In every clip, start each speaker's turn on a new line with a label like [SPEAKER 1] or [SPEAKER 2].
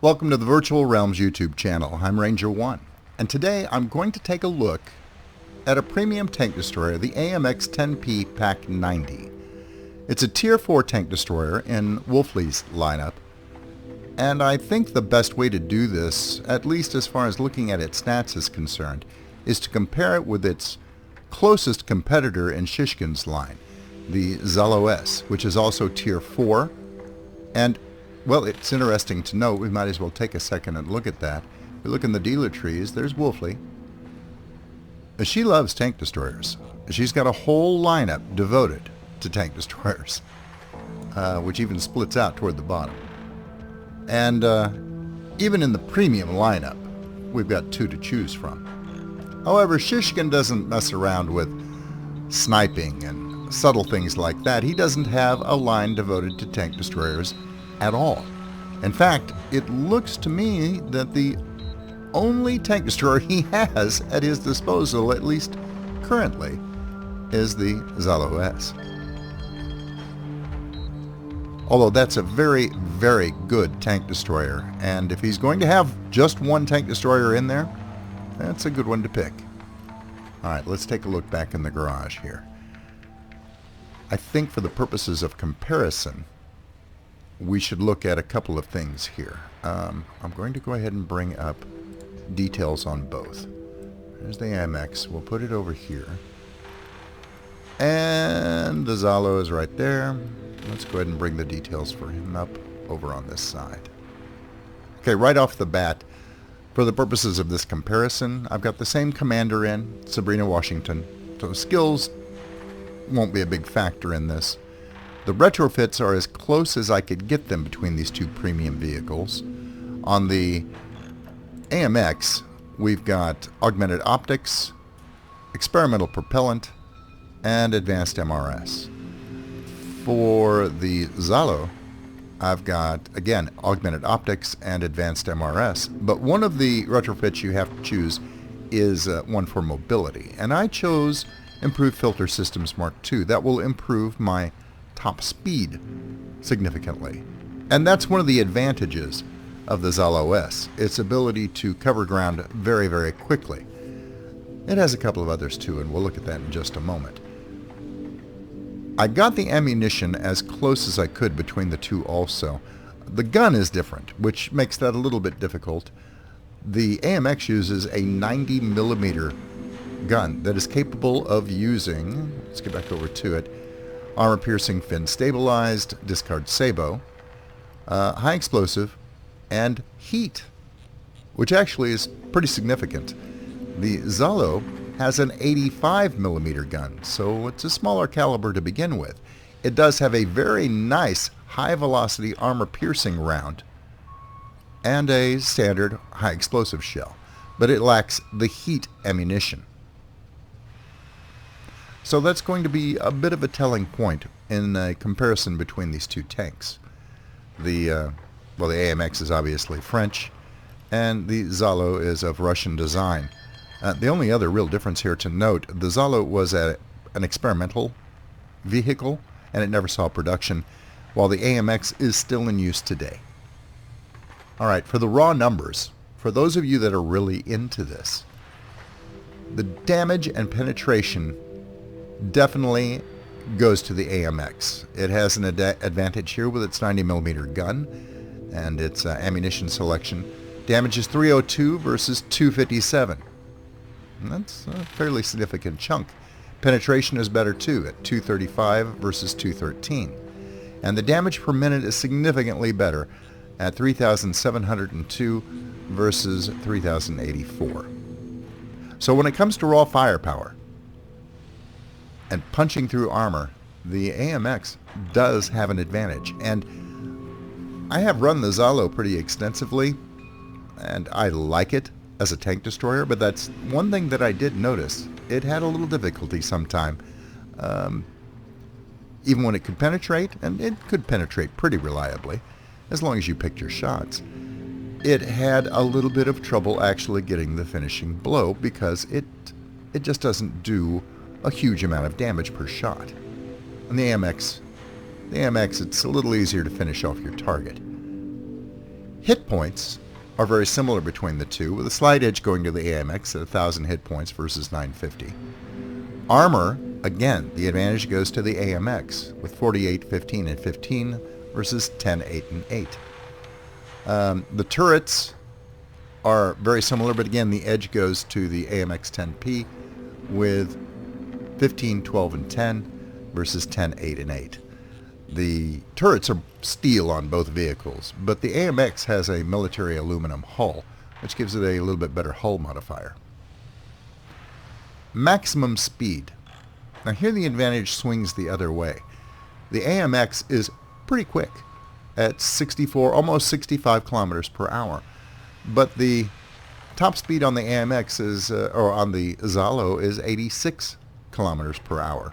[SPEAKER 1] Welcome to the Virtual Realms YouTube channel. I'm Ranger 1, and today I'm going to take a look at a premium tank destroyer, the AMX-10P PAC 90. It's a Tier 4 tank destroyer in Wolfley's lineup, and I think the best way to do this, at least as far as looking at its stats is concerned, is to compare it with its closest competitor in Shishkin's line, the Zhalo-S, which is also Tier 4, and well, it's interesting to note, we might as well take a second and look at that. We look in the dealer trees, there's Wolfley. She loves tank destroyers. She's got a whole lineup devoted to tank destroyers, which even splits out toward the bottom. And even in the premium lineup, we've got two to choose from. However, Shishkin doesn't mess around with sniping and subtle things like that. He doesn't have a line devoted to tank destroyers at all. In fact, it looks to me that the only tank destroyer he has at his disposal, at least currently, is the Zhalo-S. Although that's a very, very good tank destroyer, and if he's going to have just one tank destroyer in there, that's a good one to pick. Alright, let's take a look back in the garage here. I think for the purposes of comparison, we should look at a couple of things here. I'm going to go ahead and bring up details on both. There's the AMX. We'll put it over here. And the Zhalo is right there. Let's go ahead and bring the details for him up over on this side. Okay, right off the bat, for the purposes of this comparison, I've got the same commander in, Sabrina Washington. So skills won't be a big factor in this. The retrofits are as close as I could get them between these two premium vehicles. On the AMX, we've got augmented optics, experimental propellant, and advanced MRS. For the Zhalo, I've got, again, augmented optics and advanced MRS, but one of the retrofits you have to choose is one for mobility, and I chose Improved Filter System Smart 2. That will improve my top speed significantly. And that's one of the advantages of the Zhalo-S, its ability to cover ground very, very quickly. It has a couple of others too, and we'll look at that in just a moment. I got the ammunition as close as I could between the two also. The gun is different, which makes that a little bit difficult. The AMX uses a 90mm gun that is capable of using, let's get back over to it, armor-piercing fin stabilized, discard sabot, high explosive, and heat, which actually is pretty significant. The Zhalo has an 85mm gun, so it's a smaller caliber to begin with. It does have a very nice high-velocity armor-piercing round and a standard high explosive shell, but it lacks the heat ammunition. So that's going to be a bit of a telling point in a comparison between these two tanks. The AMX is obviously French, and the Zhalo is of Russian design. The only other real difference here to note, the Zhalo was an experimental vehicle, and it never saw production, while the AMX is still in use today. Alright, for the raw numbers, for those of you that are really into this, the damage and penetration definitely goes to the AMX. It has an advantage here with its 90mm gun and its ammunition selection. Damage is 302 versus 257. And that's a fairly significant chunk. Penetration is better too, at 235 versus 213. And the damage per minute is significantly better at 3,702 versus 3,084. So when it comes to raw firepower and punching through armor, the AMX does have an advantage. And I have run the Zhalo pretty extensively, and I like it as a tank destroyer, but that's one thing that I did notice. It had a little difficulty sometime. Even when it could penetrate, and it could penetrate pretty reliably, as long as you picked your shots, it had a little bit of trouble actually getting the finishing blow because it just doesn't do a huge amount of damage per shot. On the AMX, it's a little easier to finish off your target. Hit points are very similar between the two, with a slight edge going to the AMX at 1,000 hit points versus 950. Armor, again, the advantage goes to the AMX with 48, 15, and 15 versus 10, 8, and 8. The turrets are very similar, but again, the edge goes to the AMX-10P with 15, 12, and 10 versus 10, 8, and 8. The turrets are steel on both vehicles, but the AMX has a military aluminum hull, which gives it a little bit better hull modifier. Maximum speed. Now here the advantage swings the other way. The AMX is pretty quick at 64, almost 65 kilometers per hour. But the top speed on the AMX is, or on the Zhalo, is 86 kilometers per hour.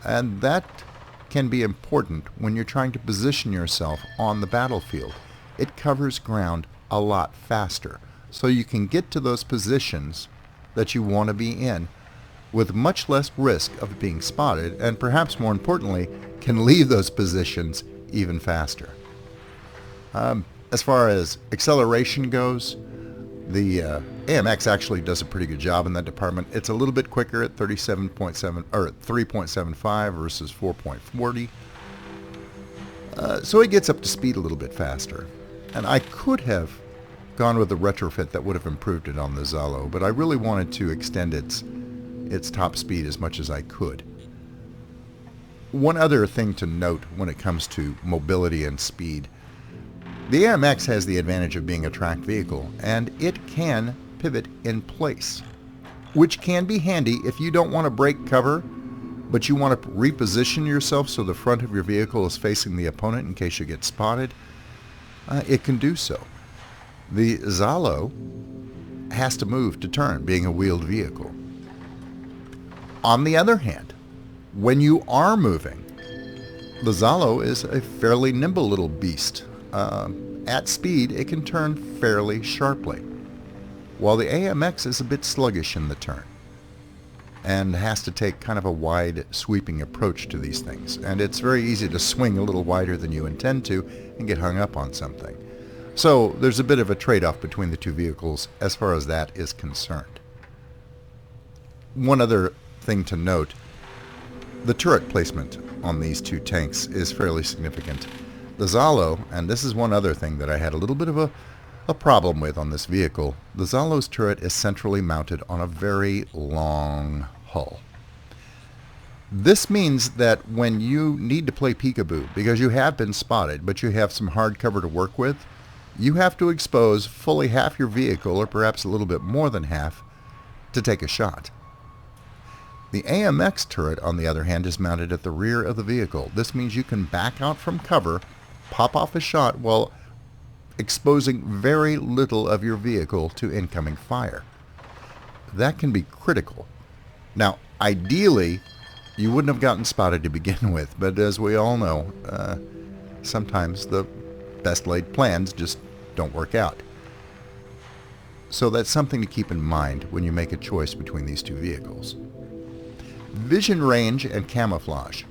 [SPEAKER 1] And that can be important when you're trying to position yourself on the battlefield. It covers ground a lot faster, so you can get to those positions that you want to be in with much less risk of being spotted, and perhaps more importantly, can leave those positions even faster. As far as acceleration goes, the AMX actually does a pretty good job in that department. It's a little bit quicker at 37.7 or 3.75 versus 4.40. So it gets up to speed a little bit faster. And I could have gone with a retrofit that would have improved it on the Zhalo, but I really wanted to extend its top speed as much as I could. One other thing to note when it comes to mobility and speed: the AMX has the advantage of being a tracked vehicle, and it can pivot in place, which can be handy if you don't want to break cover, but you want to reposition yourself so the front of your vehicle is facing the opponent in case you get spotted. It can do so. The Zhalo has to move to turn, being a wheeled vehicle. On the other hand, when you are moving, the Zhalo is a fairly nimble little beast. At speed, it can turn fairly sharply, while the AMX is a bit sluggish in the turn and has to take kind of a wide, sweeping approach to these things. And it's very easy to swing a little wider than you intend to and get hung up on something. So there's a bit of a trade-off between the two vehicles as far as that is concerned. One other thing to note: the turret placement on these two tanks is fairly significant. The Zhalo, and this is one other thing that I had a little bit of a problem with on this vehicle, the Zhalo's turret is centrally mounted on a very long hull. This means that when you need to play peekaboo, because you have been spotted, but you have some hard cover to work with, you have to expose fully half your vehicle, or perhaps a little bit more than half, to take a shot. The AMX turret, on the other hand, is mounted at the rear of the vehicle. This means you can back out from cover, pop off a shot while exposing very little of your vehicle to incoming fire. That can be critical. Now, ideally, you wouldn't have gotten spotted to begin with, but as we all know, sometimes the best laid plans just don't work out. So that's something to keep in mind when you make a choice between these two vehicles. Vision range and camouflage.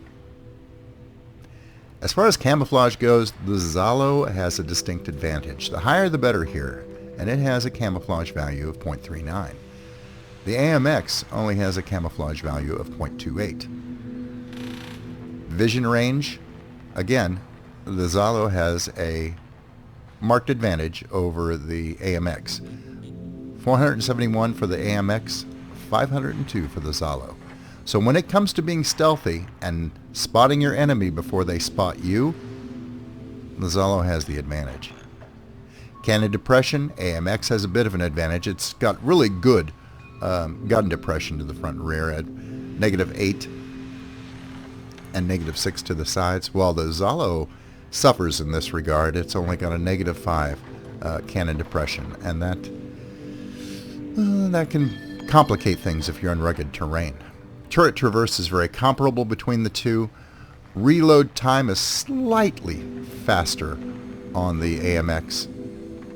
[SPEAKER 1] As far as camouflage goes, the Zhalo has a distinct advantage. The higher the better here, and it has a camouflage value of 0.39. The AMX only has a camouflage value of 0.28. Vision range, again, the Zhalo has a marked advantage over the AMX. 471 for the AMX, 502 for the Zhalo. So when it comes to being stealthy and spotting your enemy before they spot you, the Zhalo has the advantage. Cannon depression, AMX has a bit of an advantage. It's got really good gun depression to the front and rear at -8 and -6 to the sides, while the Zhalo suffers in this regard. It's only got a -5 cannon depression, and that can complicate things if you're in rugged terrain. Turret traverse is very comparable between the two. Reload time is slightly faster on the AMX.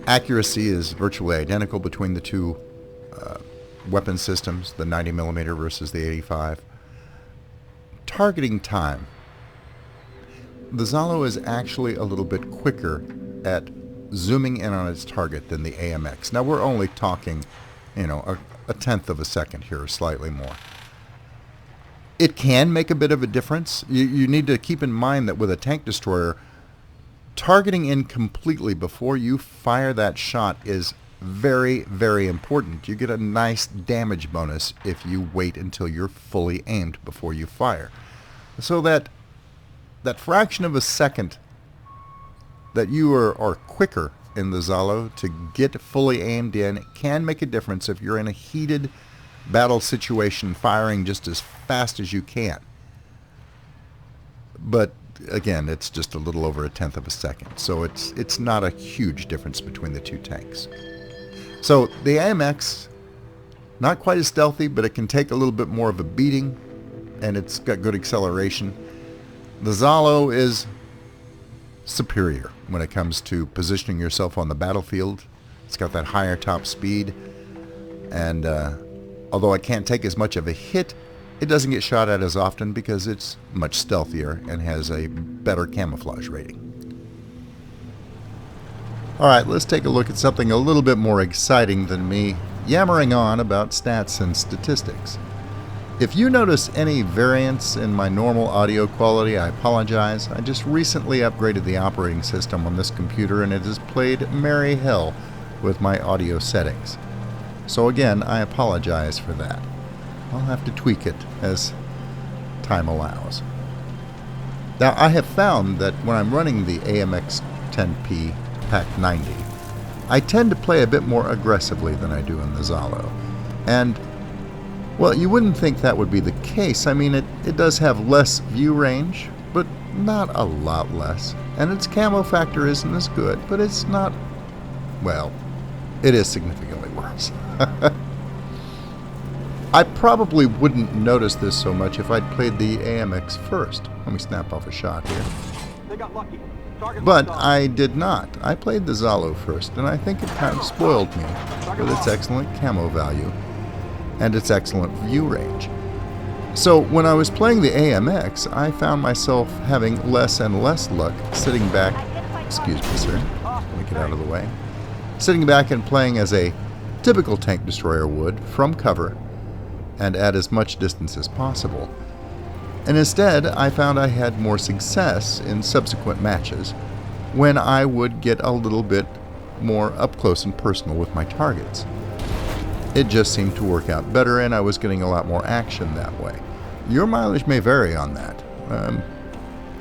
[SPEAKER 1] Accuracy is virtually identical between the two weapon systems, the 90mm versus the 85. Targeting time. The Zhalo is actually a little bit quicker at zooming in on its target than the AMX. Now we're only talking, you know, a tenth of a second here, or slightly more. It can make a bit of a difference. You need to keep in mind that with a tank destroyer, targeting in completely before you fire that shot is very, very important. You get a nice damage bonus if you wait until you're fully aimed before you fire. So that fraction of a second that you are quicker in the Zhalo to get fully aimed in can make a difference if you're in a heated battle situation, firing just as fast as you can. But again, it's just a little over a tenth of a second, so it's not a huge difference between the two tanks. So the AMX, not quite as stealthy, but it can take a little bit more of a beating, and it's got good acceleration. The Zhalo is superior when it comes to positioning yourself on the battlefield. It's got that higher top speed, and although it can't take as much of a hit, it doesn't get shot at as often because it's much stealthier and has a better camouflage rating. Alright, let's take a look at something a little bit more exciting than me yammering on about stats and statistics. If you notice any variance in my normal audio quality, I apologize. I just recently upgraded the operating system on this computer and it has played merry hell with my audio settings. So again, I apologize for that. I'll have to tweak it as time allows. Now, I have found that when I'm running the AMX-10P PAC 90, I tend to play a bit more aggressively than I do in the Zhalo. And, well, you wouldn't think that would be the case. I mean, it does have less view range, but not a lot less. And its camo factor isn't as good, but it's not, well, it is significantly worse. I probably wouldn't notice this so much if I'd played the AMX first. Let me snap off a shot here.
[SPEAKER 2] They got lucky.
[SPEAKER 1] But I did not. I played the Zhalo first, and I think it kind of spoiled me with its excellent camo value and its excellent view range. So when I was playing the AMX, I found myself having less and less luck sitting back, excuse me sir, let me get out of the way, sitting back and playing as a typical tank destroyer would, from cover, and at as much distance as possible. And instead, I found I had more success in subsequent matches when I would get a little bit more up close and personal with my targets. It just seemed to work out better, and I was getting a lot more action that way. Your mileage may vary on that.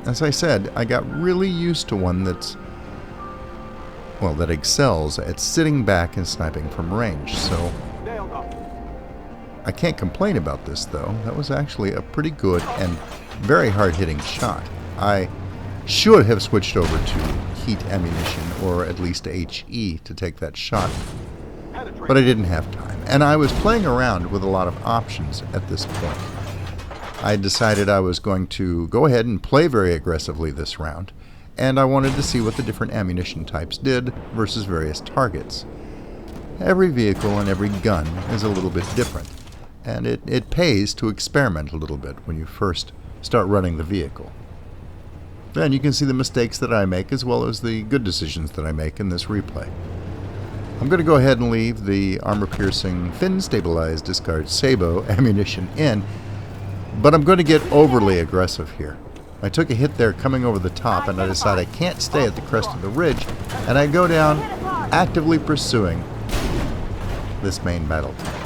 [SPEAKER 1] As I said, I got really used to one that excels at sitting back and sniping from range, so I can't complain about this though. That was actually a pretty good and very hard-hitting shot. I should have switched over to heat ammunition, or at least HE, to take that shot, but I didn't have time. And I was playing around with a lot of options at this point. I decided I was going to go ahead and play very aggressively this round, and I wanted to see what the different ammunition types did versus various targets. Every vehicle and every gun is a little bit different, and it pays to experiment a little bit when you first start running the vehicle. Then you can see the mistakes that I make as well as the good decisions that I make in this replay. I'm going to go ahead and leave the armor-piercing, fin-stabilized discard Sabo ammunition in, but I'm going to get overly aggressive here. I took a hit there coming over the top, and I decide I can't stay at the crest of the ridge, and I go down actively pursuing this main battle tank,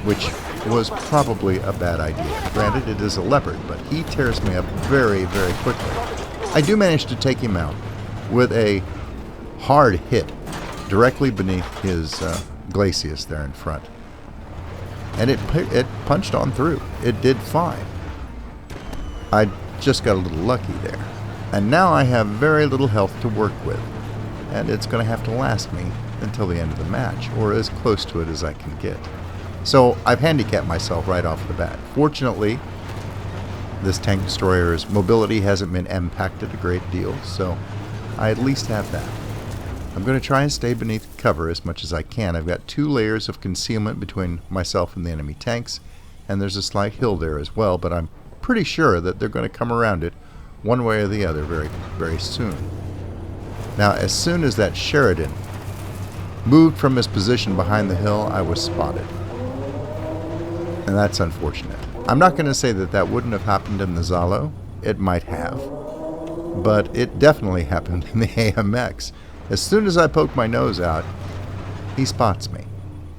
[SPEAKER 1] which was probably a bad idea. Granted, it is a Leopard, but he tears me up very, very quickly. I do manage to take him out with a hard hit directly beneath his glacis there in front. And it punched on through. It did fine. I just got a little lucky there. And now I have very little health to work with. And it's going to have to last me until the end of the match, or as close to it as I can get. So I've handicapped myself right off the bat. Fortunately, this tank destroyer's mobility hasn't been impacted a great deal, so I at least have that. I'm going to try and stay beneath cover as much as I can. I've got 2 layers of concealment between myself and the enemy tanks, and there's a slight hill there as well, but I'm pretty sure that they're going to come around it one way or the other very, very soon. Now, as soon as that Sheridan moved from his position behind the hill, I was spotted. And that's unfortunate. I'm not going to say that that wouldn't have happened in the Zhalo. It might have. But it definitely happened in the AMX. As soon as I poke my nose out, he spots me.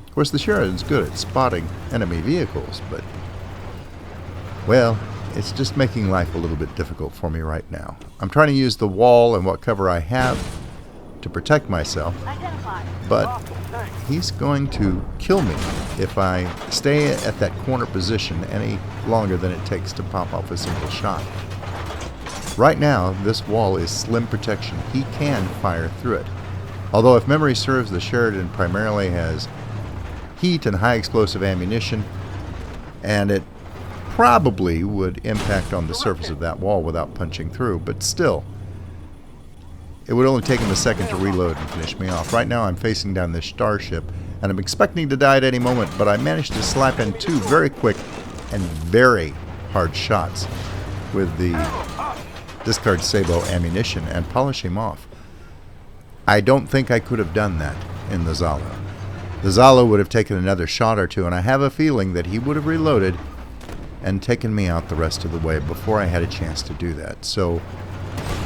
[SPEAKER 1] Of course, the Sheridan's good at spotting enemy vehicles, but, well, it's just making life a little bit difficult for me right now. I'm trying to use the wall and what cover I have to protect myself, but he's going to kill me if I stay at that corner position any longer than it takes to pop off a single shot. Right now, this wall is slim protection. He can fire through it. Although, if memory serves, the Sheridan primarily has heat and high explosive ammunition, and it probably would impact on the surface of that wall without punching through, but still, it would only take him a second to reload and finish me off. Right now, I'm facing down this starship, and I'm expecting to die at any moment, but I managed to slap in two very quick and very hard shots with the discard Sabo ammunition and polish him off. I don't think I could have done that in the Zhalo. The Zhalo would have taken another shot or two, and I have a feeling that he would have reloaded and taken me out the rest of the way before I had a chance to do that. So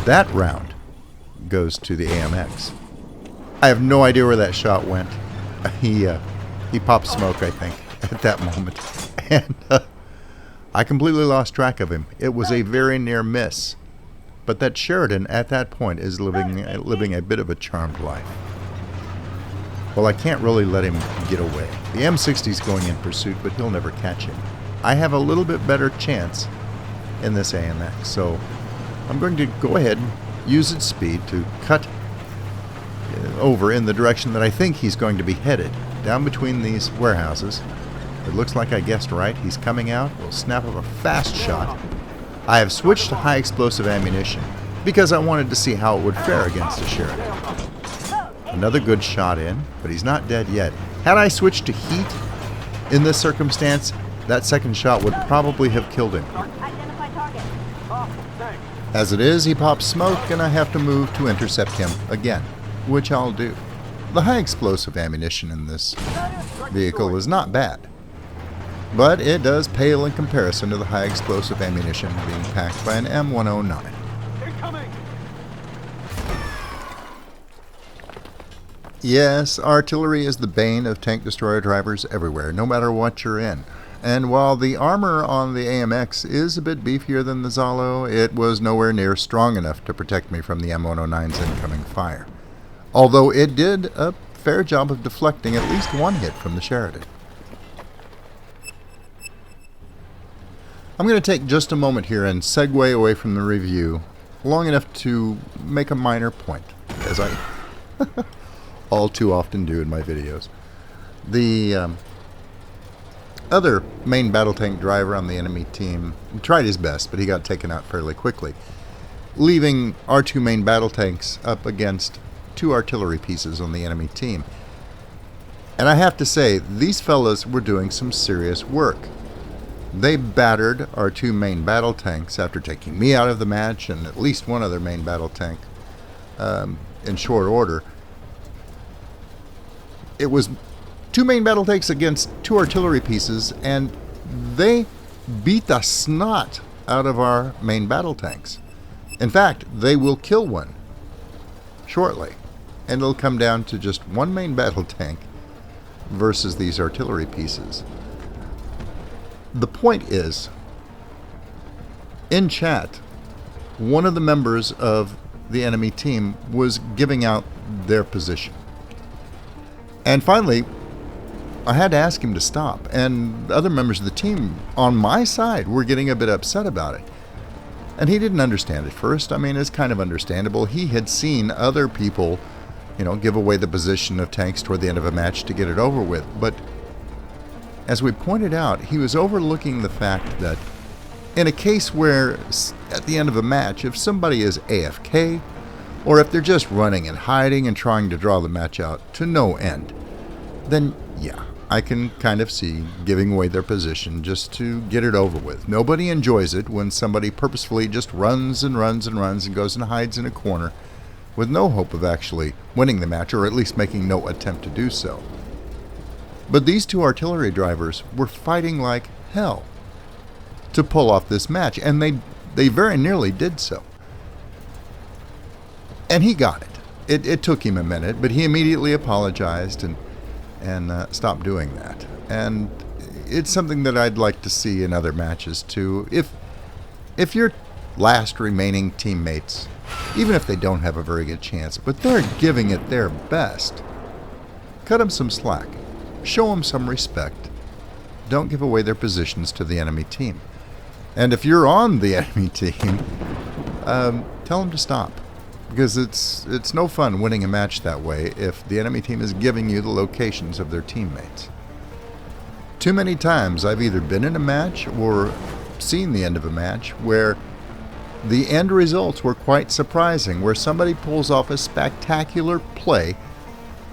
[SPEAKER 1] that round goes to the AMX. I have no idea where that shot went. He popped smoke, I think, at that moment. And I completely lost track of him. It was a very near miss. But that Sheridan, at that point, is living a bit of a charmed life. Well, I can't really let him get away. The M60's going in pursuit, but he'll never catch him. I have a little bit better chance in this AMX, so I'm going to go ahead and use its speed to cut over in the direction that I think he's going to be headed, down between these warehouses. It looks like I guessed right. He's coming out. We'll snap up a fast shot. I have switched to high explosive ammunition because I wanted to see how it would fare against a Sheridan. Another good shot in, but he's not dead yet. Had I switched to heat in this circumstance, that second shot would probably have killed him. As it is, he pops smoke, and I have to move to intercept him again, which I'll do. The high explosive ammunition in this vehicle is not bad, but it does pale in comparison to the high explosive ammunition being packed by an M109. Yes, artillery is the bane of tank destroyer drivers everywhere, no matter what you're in. And while the armor on the AMX is a bit beefier than the Zhalo, it was nowhere near strong enough to protect me from the M109's incoming fire. Although it did a fair job of deflecting at least one hit from the Sheridan. I'm going to take just a moment here and segue away from the review long enough to make a minor point, as I all too often do in my videos. The other main battle tank driver on the enemy team tried his best, but he got taken out fairly quickly, leaving our two main battle tanks up against two artillery pieces on the enemy team. And I have to say, these fellas were doing some serious work. They battered our two main battle tanks after taking me out of the match and at least one other main battle tank in short order. It was two main battle tanks against two artillery pieces, and they beat the snot out of our main battle tanks. In fact, they will kill one shortly, and it'll come down to just one main battle tank versus these artillery pieces. The point is, in chat, one of the members of the enemy team was giving out their position. And finally, I had to ask him to stop, and other members of the team on my side were getting a bit upset about it. And he didn't understand at first. I mean, it's kind of understandable. He had seen other people, give away the position of tanks toward the end of a match to get it over with. But as we pointed out, he was overlooking the fact that in a case where, at the end of a match, if somebody is AFK, or if they're just running and hiding and trying to draw the match out to no end, then yeah, I can kind of see giving away their position just to get it over with. Nobody enjoys it when somebody purposefully just runs and runs and runs and goes and hides in a corner with no hope of actually winning the match, or at least making no attempt to do so. But these two artillery drivers were fighting like hell to pull off this match, and they very nearly did so. And he got it. It took him a minute, but he immediately apologized and stopped doing that. And it's something that I'd like to see in other matches too. If your last remaining teammates, even if they don't have a very good chance, but they're giving it their best, cut them some slack. Show them some respect. Don't give away their positions to the enemy team. And if you're on the enemy team, tell them to stop. Because it's no fun winning a match that way if the enemy team is giving you the locations of their teammates. Too many times I've either been in a match or seen the end of a match where the end results were quite surprising, where somebody pulls off a spectacular play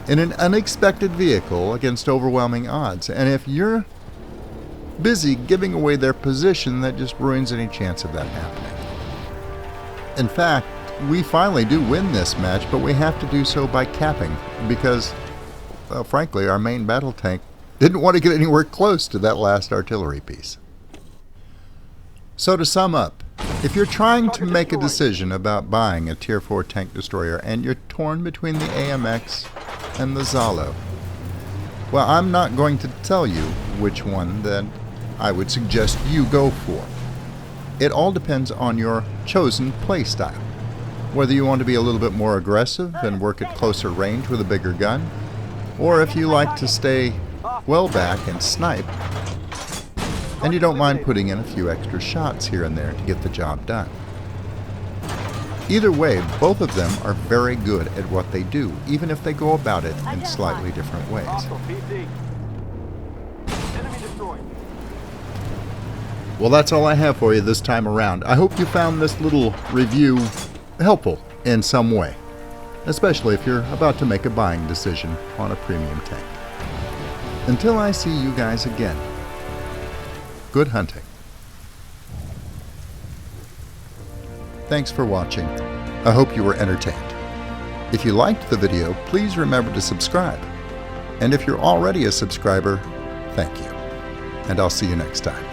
[SPEAKER 1] in an unexpected vehicle against overwhelming odds. And if you're busy giving away their position, that just ruins any chance of that happening. In fact, we finally do win this match, but we have to do so by capping because, well, frankly, our main battle tank didn't want to get anywhere close to that last artillery piece. So to sum up, if you're trying to make a decision about buying a Tier 4 tank destroyer and you're torn between the AMX and the Zhalo, well, I'm not going to tell you which one that I would suggest you go for. It all depends on your chosen playstyle. Whether you want to be a little bit more aggressive and work at closer range with a bigger gun, or if you like to stay well back and snipe, and you don't mind putting in a few extra shots here and there to get the job done. Either way, both of them are very good at what they do, even if they go about it in slightly different ways. Well, that's all I have for you this time around. I hope you found this little review helpful in some way, especially if you're about to make a buying decision on a premium tank. Until I see you guys again, good hunting. Thanks for watching. I hope you were entertained. If you liked the video, please remember to subscribe. And if you're already a subscriber, thank you. And I'll see you next time.